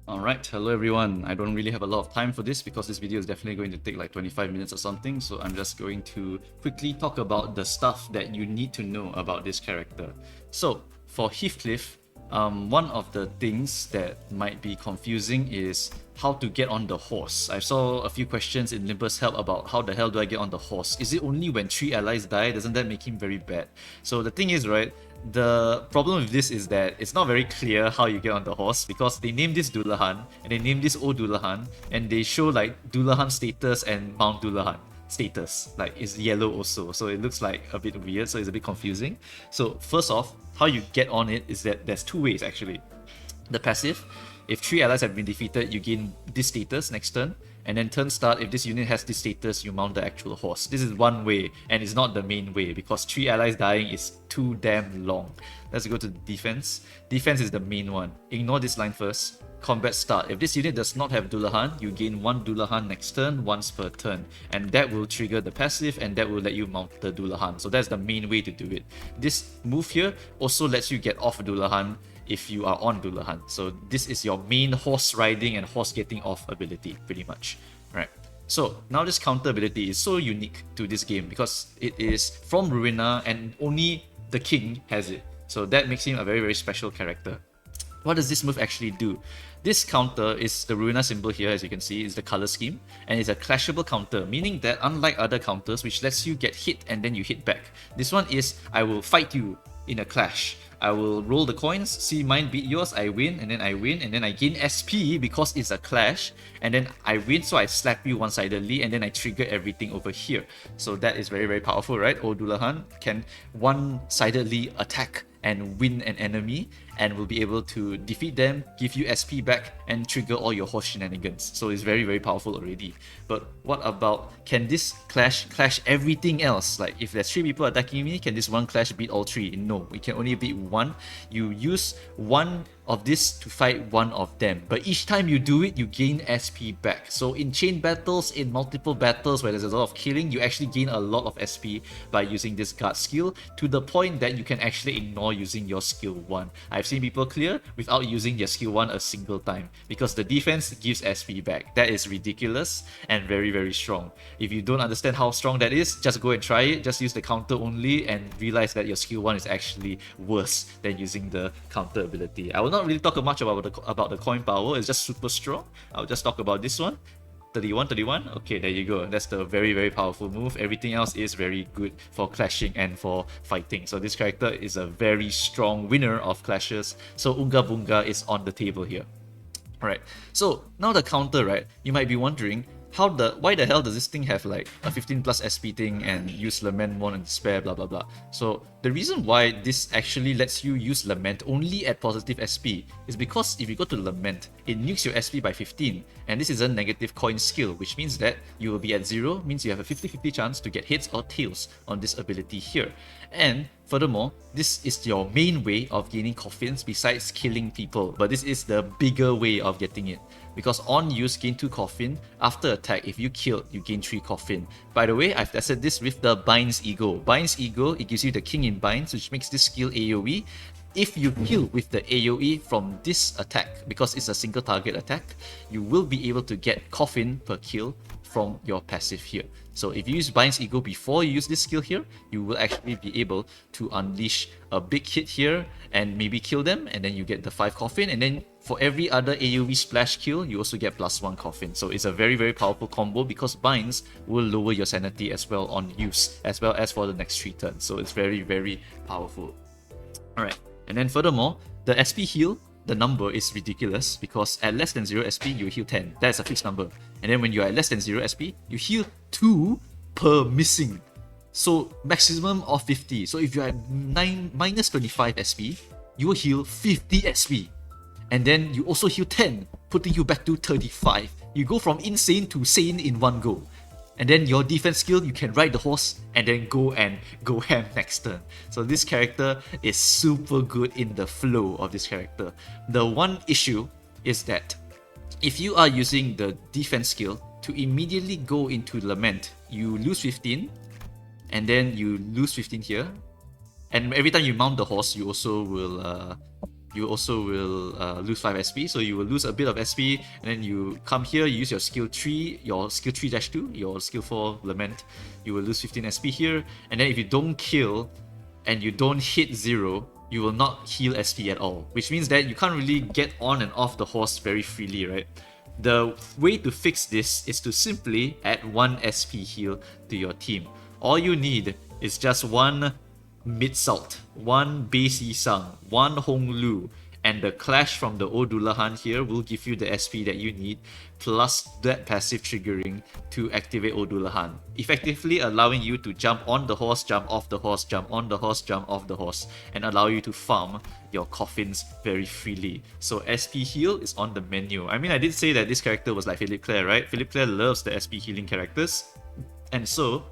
Alright, hello everyone. I don't really have a lot of time for this because this video is definitely going to take like 25 minutes or something, so I'm just going to quickly talk about the stuff that you need to know about this character. So, for Heathcliff, one of the things that might be confusing is how to get on the horse. I saw a few questions in Limbus help about how the hell do I get on the horse? Is it only when 3 allies die? Doesn't that make him very bad? So the thing is, right, the problem with this is that it's not very clear how you get on the horse because they name this Dullahan and they name this old Dullahan and they show like Dullahan status and Mount Dullahan status, like it's yellow also, so it looks like a bit weird, so it's a bit confusing. So first off, how you get on it is that there's two ways actually. The passive, if 3 allies have been defeated, you gain this status next turn, and then turn start, if this unit has this status, you mount the actual horse. This is one way, and it's not the main way, because 3 allies dying is too damn long. Let's go to defense. Defense is the main one. Ignore this line first. Combat start. If this unit does not have Dullahan, you gain 1 Dullahan next turn, once per turn. And that will trigger the passive, and that will let you mount the Dullahan. So that's the main way to do it. This move here also lets you get off Dullahan if you are on Dullahan. So this is your main horse riding and horse getting off ability, pretty much. Right. So now this counter ability is so unique to this game because it is from Ruina and only the king has it. So that makes him a very, very special character. What does this move actually do? This counter is the Ruina symbol here, as you can see, is the color scheme, and it's a clashable counter, meaning that unlike other counters, which lets you get hit and then you hit back, this one is, I will fight you in a clash. I will roll the coins, see mine beat yours, I win, and then I win, and then I gain SP because it's a clash, and then I win, so I slap you one-sidedly, and then I trigger everything over here. So that is very, very powerful, right? Old Dullahan can one-sidedly attack and win an enemy and will be able to defeat them, give you SP back, and trigger all your horse shenanigans. So it's very, very powerful already. But what about, can this clash everything else? Like if there's 3 people attacking me, can this one clash beat all 3? No, it can only beat 1. You use 1 of this to fight 1 of them, but each time you do it, you gain SP back. So in chain battles, in multiple battles where there's a lot of killing, you actually gain a lot of SP by using this guard skill, to the point that you can actually ignore using your skill 1. I've seen people clear without using their skill 1 a single time because the defense gives SP back. That is ridiculous and very, very strong. If you don't understand how strong that is, just go and try it. Just use the counter only and realize that your skill 1 is actually worse than using the counter ability. I will not really talk much about the coin power. It's just super strong. I'll just talk about this one. 31. Okay, there you go. That's the very, very powerful move. Everything else is very good for clashing and for fighting. So this character is a very strong winner of clashes. So Ungabunga is on the table here. Alright, so now the counter, right? You might be wondering, why the hell does this thing have like a 15 plus SP thing and use Lament, Mourn and Despair, blah blah blah. So the reason why this actually lets you use Lament only at positive SP is because if you go to Lament, it nukes your SP by 15, and this is a negative coin skill, which means that you will be at 0, means you have a 50-50 chance to get hits or tails on this ability here. And furthermore, this is your main way of gaining coffins besides killing people, but this is the bigger way of getting it. Because on use, gain 2 coffin. After attack, if you kill, you gain 3 coffin. By the way, I've tested this with the Binds Ego. Binds Ego, it gives you the King in Binds, which makes this skill AoE. If you kill with the AoE from this attack, because it's a single target attack, you will be able to get coffin per kill from your passive here. So if you use Binds Ego before you use this skill here, you will actually be able to unleash a big hit here and maybe kill them, and then you get the 5 coffin, and then for every other AoE splash kill, you also get +1 coffin. So it's a very, very powerful combo because Binds will lower your sanity as well on use, as well as for the next 3 turns. So it's very, very powerful. Alright, and then furthermore, the SP heal, the number is ridiculous because at less than 0 SP, you heal 10. That's a fixed number. And then when you're at less than 0 SP, you heal 2 per missing. So maximum of 50. So if you're at minus 25 SP, you will heal 50 SP. And then you also heal 10, putting you back to 35. You go from insane to sane in one go. And then your defense skill, you can ride the horse and then go ham next turn. So this character is super good in the flow of this character. The one issue is that if you are using the defense skill to immediately go into Lament, you lose 15, and then you lose 15 here. And every time you mount the horse, you also will you also will lose 5 SP. So you will lose a bit of SP, and then you come here, you use your skill 3, your skill 3-2, your skill 4 Lament. You will lose 15 SP here, and then if you don't kill and you don't hit 0, you will not heal SP at all, which means that you can't really get on and off the horse very freely, right? The way to fix this is to simply add 1 SP heal to your team. All you need is just 1 Mid Salt, 1 Base Yisang, 1 Hong Lu, and the Clash from the Odulahan here will give you the SP that you need, plus that passive triggering to activate Odulahan, effectively allowing you to jump on the horse, jump off the horse, jump on the horse, jump off the horse, and allow you to farm your coffins very freely. So SP heal is on the menu. I mean, I did say that this character was like Philip Clare, right? Philip Clare loves the SP healing characters, and so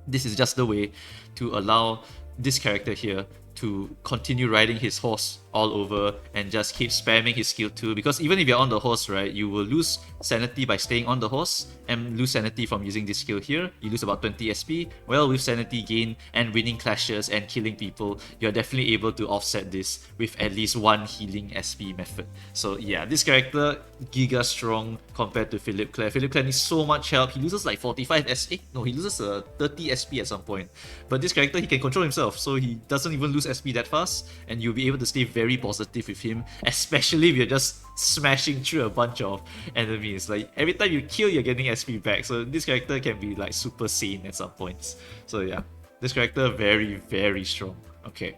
this is just the way to allow this character here to continue riding his horse all over and just keep spamming his skill 2, because even if you're on the horse, right, you will lose sanity by staying on the horse and lose sanity from using this skill here. You lose about 20 SP. Well, with sanity gain and winning clashes and killing people, you're definitely able to offset this with at least 1 healing SP method. So yeah, this character giga strong compared to Philip Clare. Philip Clare needs so much help. He loses like 45 SP. No, he loses 30 SP at some point. But this character, he can control himself, so he doesn't even lose SP that fast, and you'll be able to stay very positive with him, especially if you're just smashing through a bunch of enemies. Like every time you kill, you're getting SP back, so this character can be like super sane at some points. So yeah, this character very, very strong. Okay.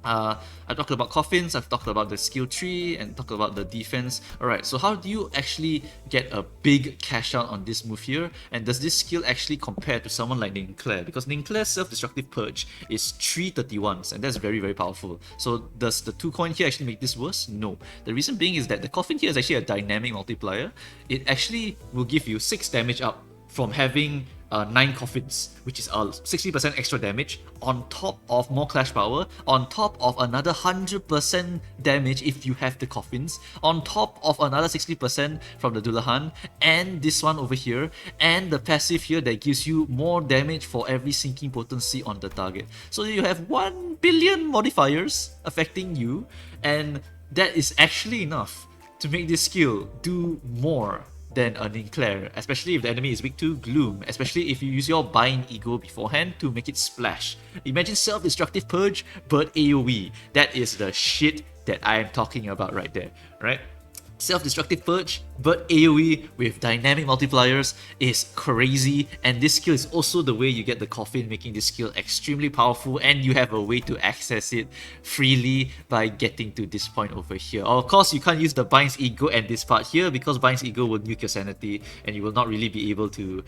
I talked about coffins, I've talked about the skill tree, and talked about the defense. Alright, so how do you actually get a big cash out on this move here? And does this skill actually compare to someone like Ninclair? Because Ninclair's self-destructive purge is 331s, and that's very, very powerful. So does the 2 coin here actually make this worse? No. The reason being is that the coffin here is actually a dynamic multiplier. It actually will give you 6 damage up from having 9 coffins, which is 60% extra damage, on top of more clash power, on top of another 100% damage if you have the coffins, on top of another 60% from the Dullahan, and this one over here, and the passive here that gives you more damage for every sinking potency on the target. So you have 1 billion modifiers affecting you, and that is actually enough to make this skill do more than a Ninclair, especially if the enemy is weak to Gloom, especially if you use your Bind Ego beforehand to make it splash. Imagine self-destructive purge, but AoE. That is the shit that I am talking about right there, right? Self-destructive purge, but AoE with dynamic multipliers is crazy, and this skill is also the way you get the coffin, making this skill extremely powerful, and you have a way to access it freely by getting to this point over here. Of course, you can't use the Bind's Ego and this part here, because Bind's Ego will nuke your sanity, and you will not really be able to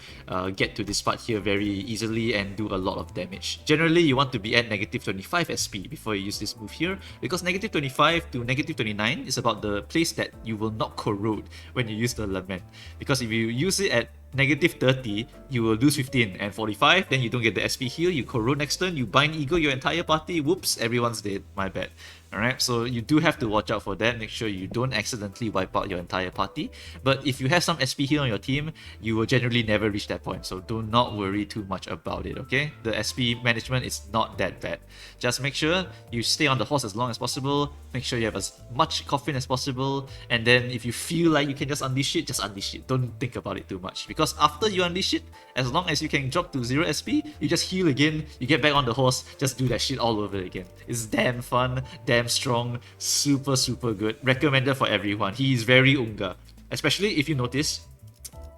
get to this part here very easily and do a lot of damage. Generally, you want to be at negative 25 SP before you use this move here, because negative 25 to negative 29 is about the place that you will not corrode when you use the Lament. Because if you use it at negative 30, you will lose 15, and 45, then you don't get the SP heal, you corrode next turn, you bind ego your entire party, whoops, everyone's dead, my bad. Alright, so you do have to watch out for that, make sure you don't accidentally wipe out your entire party. But if you have some SP heal on your team, you will generally never reach that point, so do not worry too much about it, okay? The SP management is not that bad. Just make sure you stay on the horse as long as possible, make sure you have as much coffin as possible, and then if you feel like you can just unleash it, don't think about it too much. Because after you unleash it, as long as you can drop to 0 SP, you just heal again, you get back on the horse, just do that shit all over again. It's damn fun, damn strong, super, super good. Recommended for everyone. He is very Unga. Especially if you notice,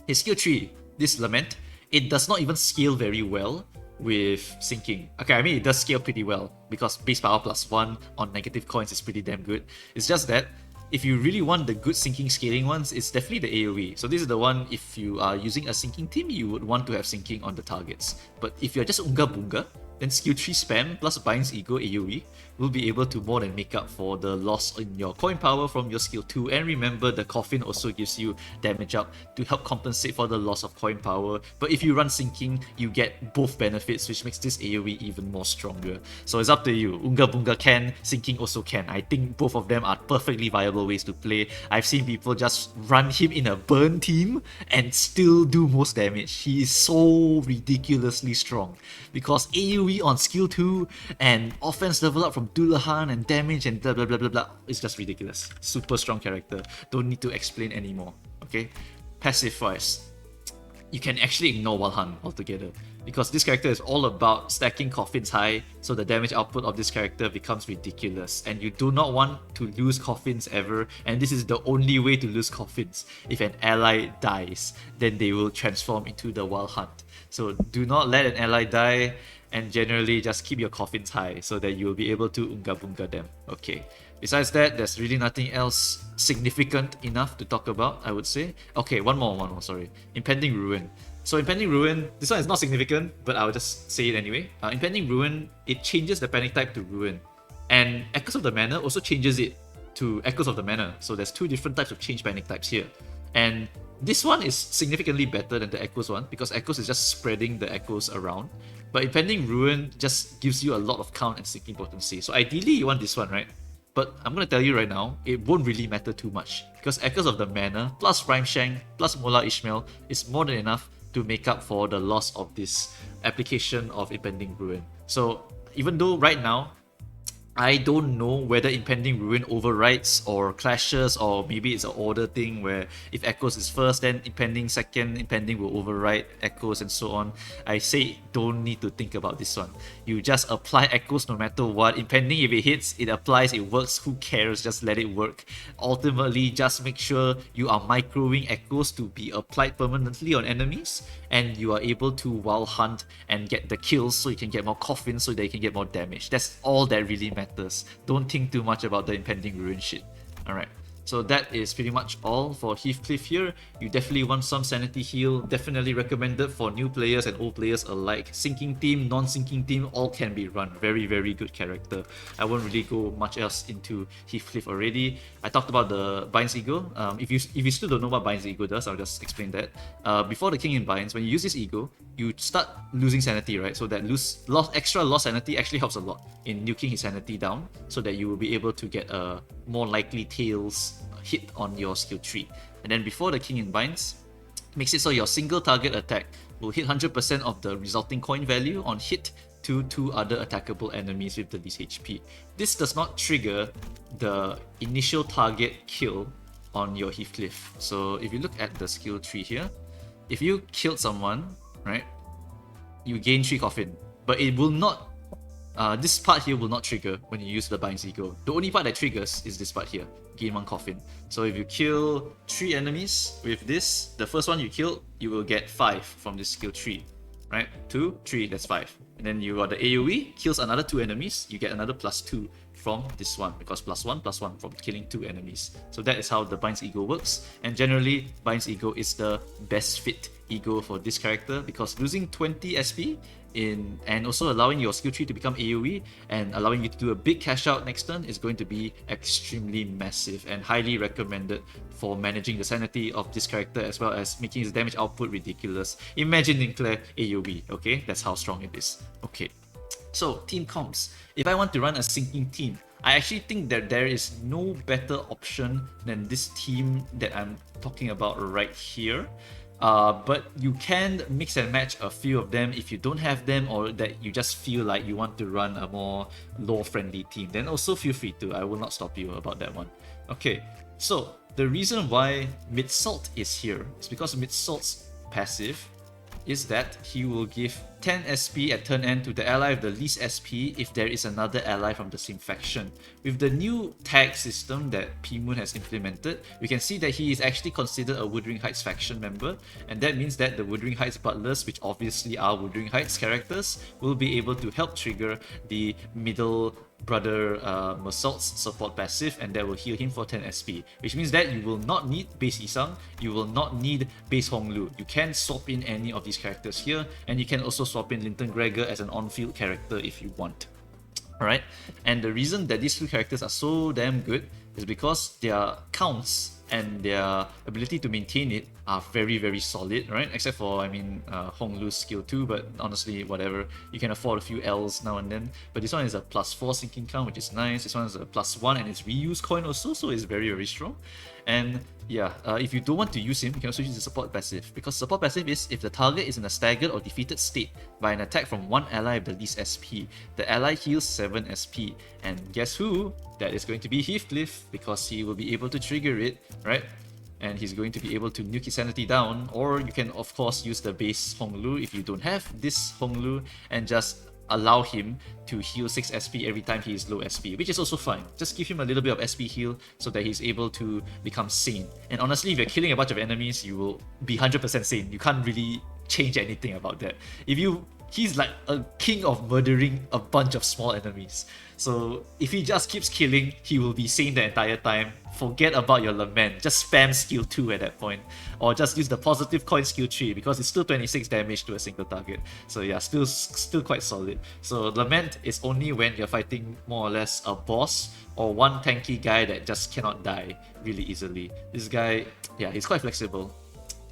his skill tree, this Lament, it does not even scale very well with sinking. Okay, I mean it does scale pretty well, because base power +1 on negative coins is pretty damn good. It's just that if you really want the good sinking scaling ones, it's definitely the AoE. So this is the one, if you are using a sinking team, you would want to have sinking on the targets. But if you're just Ungabunga, then skill 3 spam plus Bind's Ego AoE will be able to more than make up for the loss in your coin power from your skill 2. And remember, the coffin also gives you damage up to help compensate for the loss of coin power. But if you run sinking, you get both benefits, which makes this AoE even more stronger. So it's up to you. Ungabunga can, sinking also can. I think both of them are perfectly viable ways to play. I've seen people just run him in a burn team and still do most damage. He is so ridiculously strong, because AoE AoE on skill 2 and offense level up from Dullahan and damage and blah blah blah blah blah. It's just ridiculous. Super strong character. Don't need to explain anymore. Okay? Passive wise, you can actually ignore Walhan altogether, because this character is all about stacking coffins high, so the damage output of this character becomes ridiculous, and you do not want to lose coffins ever, and this is the only way to lose coffins. If an ally dies, then they will transform into the Wild Hunt. So do not let an ally die, and generally just keep your coffins high so that you will be able to Ungabunga them. Okay. Besides that, there's really nothing else significant enough to talk about, I would say. Okay, one more, sorry. Impending Ruin. So Impending Ruin, this one is not significant, but I'll just say it anyway. Impending Ruin, it changes the panic type to Ruin. And Echoes of the Manor also changes it to Echoes of the Manor. So there's two different types of change panic types here. And this one is significantly better than the Echoes one, because Echoes is just spreading the Echoes around. But Impending Ruin just gives you a lot of count and sinking potency. So ideally you want this one, right? But I'm going to tell you right now, it won't really matter too much, because Echoes of the Manor plus Prime Shank plus Mullah Ishmael is more than enough to make up for the loss of this application of Impending Ruin. So even though right now, I don't know whether Impending Ruin overwrites or clashes, or maybe it's an order thing where if Echoes is first, then Impending second, Impending will overwrite Echoes and so on. I say don't need to think about this one. You just apply Echoes no matter what. Impending, if it hits, it applies, it works, who cares, just let it work. Ultimately, just make sure you are microwing Echoes to be applied permanently on enemies, and you are able to Wild Hunt and get the kills so you can get more coffins so that you can get more damage. That's all that really matters. Don't think too much about the Impending Ruin shit. Alright, so that is pretty much all for Heathcliff here. You definitely want some sanity heal. Definitely recommended for new players and old players alike. Sinking team, non-sinking team, all can be run. Very, very good character. I won't really go much else into Heathcliff already. I talked about the Binds Ego. If you still don't know what Binds Ego does, I'll just explain that. Before the King in Binds, when you use this Ego, you start losing sanity, right? So that extra lost sanity actually helps a lot in nuking his sanity down, so that you will be able to get a more likely tails hit on your skill tree. And then before the King in Binds, makes it so your single target attack will hit 100% of the resulting coin value on hit to 2 other attackable enemies with the least HP. This does not trigger the initial target kill on your Heathcliff. So if you look at the skill tree here, if you killed someone, right, you gain 3 coffin, but it will not, this part here will not trigger when you use the Binds Ego. The only part that triggers is this part here, gain 1 coffin. So if you kill 3 enemies with this, the first one you kill, you will get 5 from this skill tree, right? 2, 3, that's 5. And then you got the AoE, kills another 2 enemies, you get another +2 from this one, because +1/+1 from killing 2 enemies. So that is how the Binds Ego works, and generally Binds Ego is the best fit Ego for this character, because losing 20 SP and also allowing your skill tree to become AoE and allowing you to do a big cash out next turn is going to be extremely massive, and highly recommended for managing the sanity of this character, as well as making his damage output ridiculous. Imagine Linclair AoE, okay? That's how strong it is. Okay, so team comps. If I want to run a sinking team, I actually think that there is no better option than this team that I'm talking about right here. But you can mix and match a few of them if you don't have them, or that you just feel like you want to run a more lore-friendly team. Then also feel free to. I will not stop you about that one. Okay, so the reason why Mid-Salt is here is because Mid-Salt's passive is that he will give 10 SP at turn end to the ally with the least SP if there is another ally from the same faction. With the new tag system that P-Moon has implemented, we can see that he is actually considered a Wuthering Heights faction member, and that means that the Wuthering Heights butlers, which obviously are Wuthering Heights characters, will be able to help trigger the middle brother Masalt's support passive, and that will heal him for 10 SP, which means that you will not need base Isang, you will not need base Honglu. You can swap in any of these characters here, and you can also swap in Linton Gregor as an on-field character if you want. Alright, and the reason that these two characters are so damn good is because their counts and their ability to maintain it are very, very solid, right? Except for, I mean, Hong Lu's skill 2, but honestly, whatever. You can afford a few L's now and then. But this one is a +4 sinking count, which is nice. This one is a +1, and it's reuse coin also, so it's very, very strong. And yeah, if you don't want to use him, you can also use the support passive, because support passive is if the target is in a staggered or defeated state by an attack from one ally with the least SP, the ally heals 7 SP. And guess who? That is going to be Heathcliff, because he will be able to trigger it, right? And he's going to be able to nuke his sanity down, or you can of course use the base Hong Lu if you don't have this Hong Lu, and just allow him to heal 6 SP every time he is low SP, which is also fine. Just give him a little bit of SP heal so that he's able to become sane. And honestly, if you're killing a bunch of enemies, you will be 100% sane. You can't really change anything about that. He's like a king of murdering a bunch of small enemies. So if he just keeps killing, he will be sane the entire time. Forget about your Lament. Just spam skill 2 at that point. Or just use the positive coin skill 3, because it's still 26 damage to a single target. So yeah, still quite solid. So Lament is only when you're fighting more or less a boss or one tanky guy that just cannot die really easily. This guy, yeah, he's quite flexible.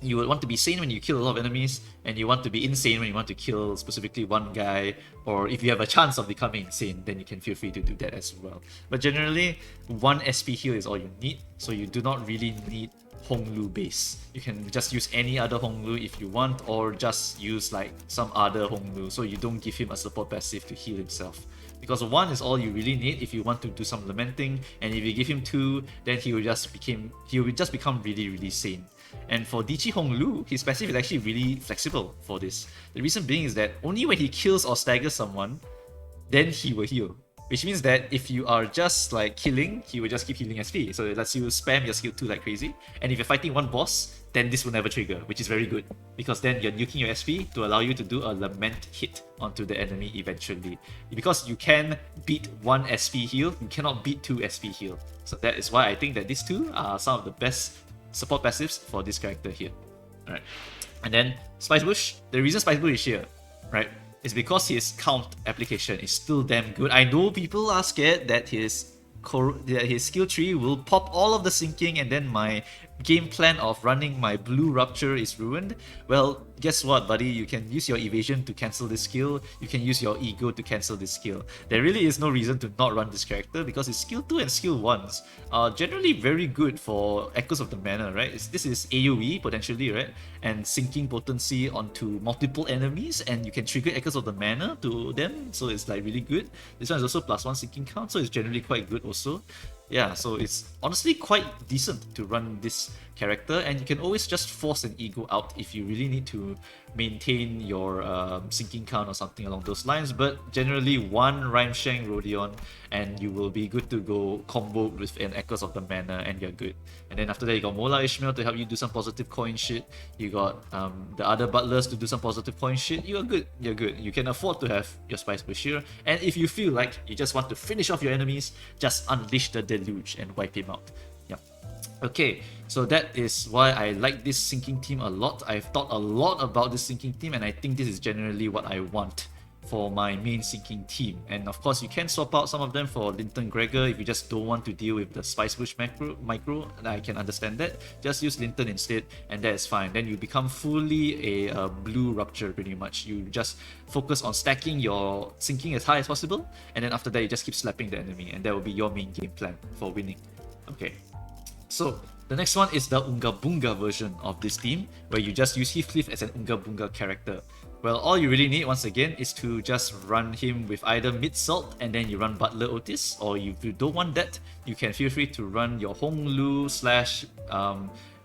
You would want to be sane when you kill a lot of enemies, and you want to be insane when you want to kill specifically one guy, or if you have a chance of becoming insane, then you can feel free to do that as well. But generally, 1 SP heal is all you need, so you do not really need Hong Lu base. You can just use any other Hong Lu if you want, or just use like some other Hong Lu, so you don't give him a support passive to heal himself. Because 1 is all you really need if you want to do some lamenting, and if you give him 2, then he will just become really, really sane. And for Dichi Hong Lu, his passive is actually really flexible for this. The reason being is that only when he kills or staggers someone, then he will heal. Which means that if you are just like killing, he will just keep healing SP. So it lets you spam your skill 2 like crazy. And if you're fighting one boss, then this will never trigger, which is very good. Because then you're nuking your SP to allow you to do a Lament hit onto the enemy eventually. Because you can beat 1 SP heal, you cannot beat 2 SP heal. So that is why I think that these two are some of the best support passives for this character here. Alright. And then Spice Bush, the reason Spice Bush is here, right, is because his count application is still damn good. I know people are scared that his skill tree will pop all of the sinking, and then my game plan of running my blue rupture is ruined. Well, guess what, buddy? You can use your evasion to cancel this skill. You can use your ego to cancel this skill. There really is no reason to not run this character, because his skill 2 and skill 1s are generally very good for Echoes of the Manor, right? This is AoE potentially, right? And sinking potency onto multiple enemies, and you can trigger Echoes of the Manor to them, so it's like really good. This one is also +1 sinking count, so it's generally quite good also. Yeah, so it's honestly quite decent to run this character, and you can always just force an ego out if you really need to maintain your sinking count or something along those lines. But generally 1 Rhymeshank Rodion and you will be good to go combo with an Echoes of the Manor, and you're good. And then after that you got Mola Ishmael to help you do some positive coin shit. You got the other butlers to do some positive coin shit. You're good, you're good. You can afford to have your Spice Bashir, and if you feel like you just want to finish off your enemies, just unleash the deluge and wipe him out. Yep. Okay, so that is why I like this sinking team a lot. I've thought a lot about this sinking team, and I think this is generally what I want for my main sinking team. And of course, you can swap out some of them for Linton Gregor if you just don't want to deal with the Spice Bush micro. I can understand that. Just use Linton instead, and that is fine. Then you become fully a blue rupture pretty much. You just focus on stacking your sinking as high as possible, and then after that you just keep slapping the enemy, and that will be your main game plan for winning. Okay. So the next one is the Ungabunga version of this team, where you just use Heathcliff as an Ungabunga character. Well, all you really need, once again, is to just run him with either mid-salt and then you run Butler Otis, or if you don't want that, you can feel free to run your Hong Lu slash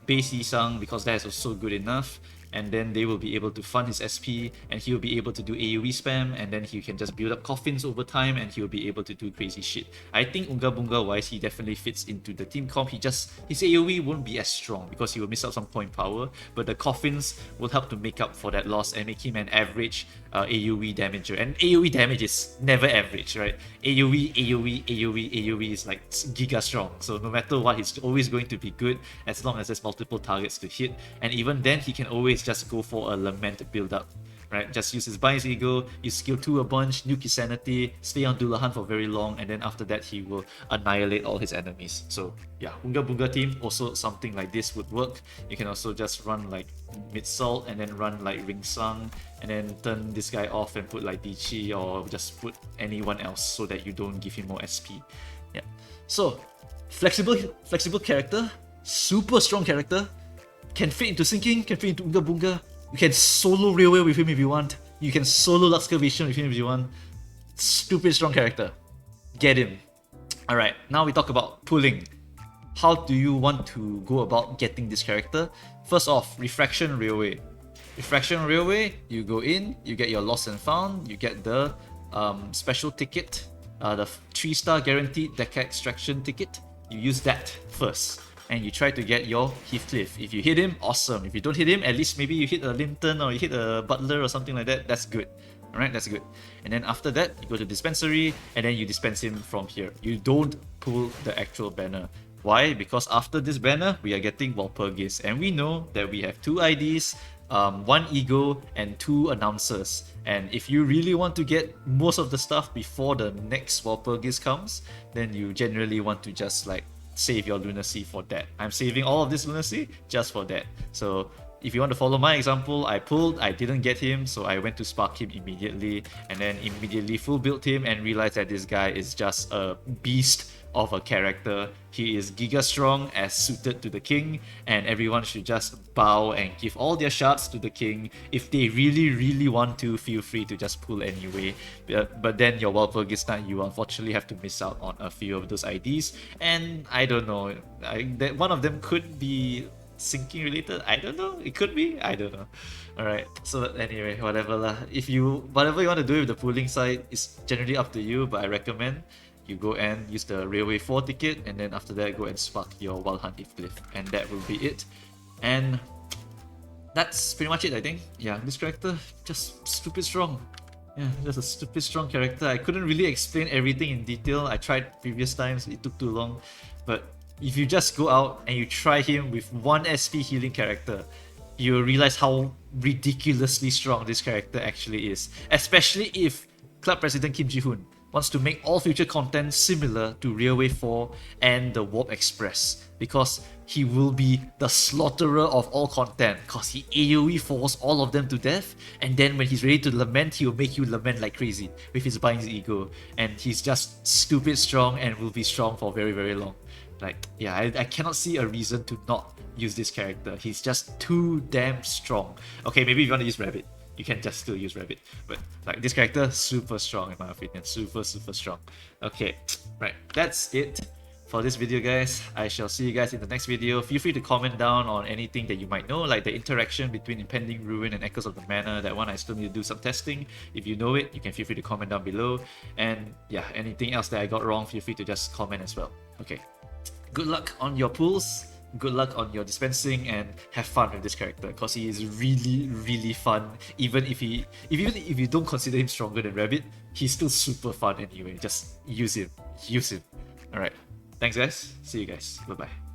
base Yisang, because that is also good enough. And then they will be able to fund his SP, and he will be able to do AoE spam, and then he can just build up coffins over time, and he will be able to do crazy shit. I think Ungabunga wise, he definitely fits into the team comp. His AoE won't be as strong because he will miss out some point power, but the coffins will help to make up for that loss and make him an average AoE damager. And AoE damage is never average, right? AoE is like giga strong. So no matter what, he's always going to be good as long as there's multiple targets to hit. And even then, he can always just go for a Lament build up. right? Just use his Bias Ego, you skill 2 a bunch, nuke his sanity, stay on Dullahan for very long, and then after that he will annihilate all his enemies. So yeah, Ungabunga team, also something like this would work. You can also just run like Mid-Salt and then run like Ring Sung, and then turn this guy off and put like Dichi, or just put anyone else so that you don't give him more SP. Yeah. So flexible character, super strong character, can fit into Sinking, can fit into Ungabunga. You can solo Railway with him if you want. You can solo Luxcavation with him if you want. Stupid strong character. Get him. Alright, now we talk about pulling. How do you want to go about getting this character? First off, Refraction Railway. Refraction Railway, you go in, you get your Lost and Found, you get the special ticket, the 3-star guaranteed deck extraction ticket. You use that first, and you try to get your Heathcliff. If you hit him, awesome. If you don't hit him, at least maybe you hit a Linton or you hit a Butler or something like that. That's good. Alright, that's good. And then after that, you go to Dispensary, and then you dispense him from here. You don't pull the actual banner. Why? Because after this banner, we are getting Walpurgis, and we know that we have 2 IDs, 1 Ego, and 2 Announcers. And if you really want to get most of the stuff before the next Walpurgis comes, then you generally want to just like save your Lunacy for that. I'm saving all of this Lunacy just for that. So if you want to follow my example, I pulled, I didn't get him, so I went to spark him immediately, and then immediately full build him and realized that this guy is just a beast of a character. He is giga strong as suited to the king, and everyone should just bow and give all their shards to the king. If they really want to, feel free to just pull anyway. But then your Walpurgis night, you unfortunately have to miss out on a few of those IDs, and I don't know, that one of them could be Sinking related. I don't know, it could be, I don't know. Alright, so anyway, whatever lah. Whatever you want to do with the pooling side is generally up to you, but I recommend you go and use the Railway 4 ticket, and then after that go and spark your Wild Hunt Heathcliff, and that will be it. And that's pretty much it, I think. Yeah, this character, just stupid strong. Yeah, just a stupid strong character. I couldn't really explain everything in detail. I tried previous times, it took too long. But if you just go out and you try him with 1 SP healing character, you'll realize how ridiculously strong this character actually is. Especially if Club President Kim Ji-hoon wants to make all future content similar to Railway 4 and the Warp Express, because he will be the slaughterer of all content, because he AoE falls all of them to death, and then when he's ready to lament, he will make you lament like crazy with his Binds Ego, and he's just stupid strong and will be strong for very long. Like, yeah, I cannot see a reason to not use this character. He's just too damn strong. Okay, maybe if you want to use Rabbit, you can just still use Rabbit, but like this character, super strong in my opinion, super strong. Okay, right, that's it for this video, guys. I shall see you guys in the next video. Feel free to comment down on anything that you might know, like the interaction between Impending Ruin and Echoes of the Manor. That one I still need to do some testing. If you know it, you can feel free to comment down below. And yeah, anything else that I got wrong, feel free to just comment as well. Okay, good luck on your pulls, good luck on your dispensing, and have fun with this character, because he is really fun. Even if you don't consider him stronger than Rabbit, he's still super fun anyway. Just use him. Alright, thanks guys, see you guys, bye bye.